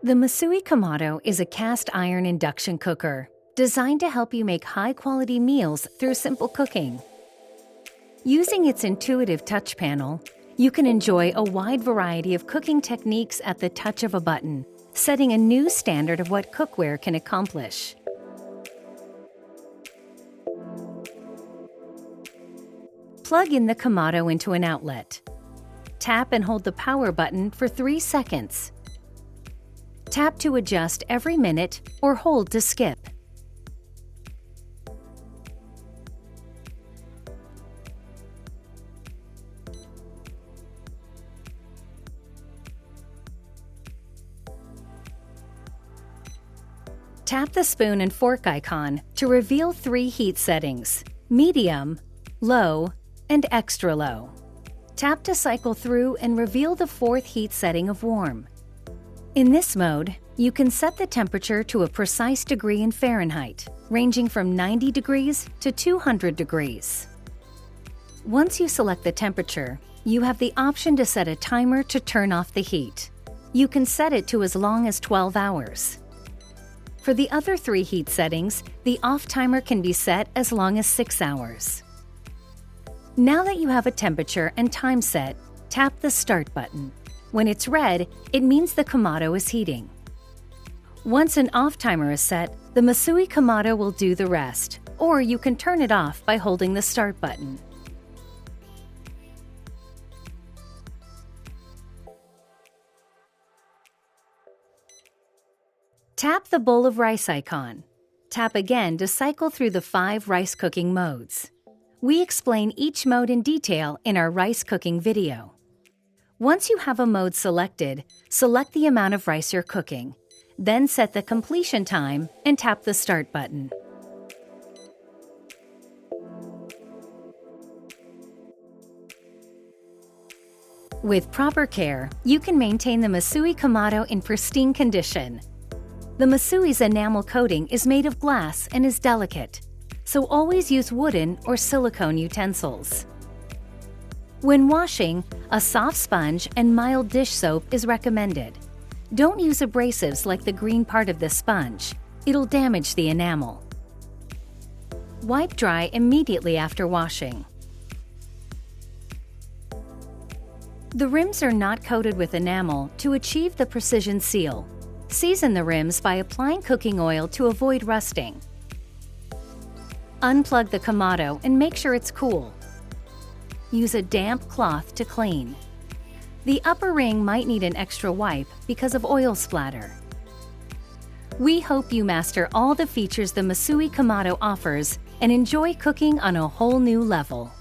The Masui Kamado is a cast iron induction cooker designed to help you make high-quality meals through simple cooking. Using its intuitive touch panel, you can enjoy a wide variety of cooking techniques at the touch of a button, setting a new standard of what cookware can accomplish. Plug in the Kamado into an outlet. Tap and hold the power button for 3 seconds. Tap to adjust every minute or hold to skip. Tap the spoon and fork icon to reveal 3 heat settings: medium, low, and extra low. Tap to cycle through and reveal the 4th heat setting of warm. In this mode, you can set the temperature to a precise degree in Fahrenheit, ranging from 90 degrees to 200 degrees. Once you select the temperature, you have the option to set a timer to turn off the heat. You can set it to as long as 12 hours. For the other 3 heat settings, the off timer can be set as long as 6 hours. Now that you have a temperature and time set, tap the Start button. When it's red, it means the Kamado is heating. Once an off timer is set, the Masui Kamado will do the rest, or you can turn it off by holding the Start button. Tap the bowl of rice icon. Tap again to cycle through the 5 rice cooking modes. We explain each mode in detail in our rice cooking video. Once you have a mode selected, select the amount of rice you're cooking. Then set the completion time and tap the Start button. With proper care, you can maintain the Masui Kamado in pristine condition. The Masui's enamel coating is made of glass and is delicate, so always use wooden or silicone utensils. When washing, a soft sponge and mild dish soap is recommended. Don't use abrasives like the green part of the sponge. It'll damage the enamel. Wipe dry immediately after washing. The rims are not coated with enamel to achieve the precision seal. Season the rims by applying cooking oil to avoid rusting. Unplug the Kamado and make sure it's cool. Use a damp cloth to clean. The upper ring might need an extra wipe because of oil splatter. We hope you master all the features the Masui Kamado offers and enjoy cooking on a whole new level.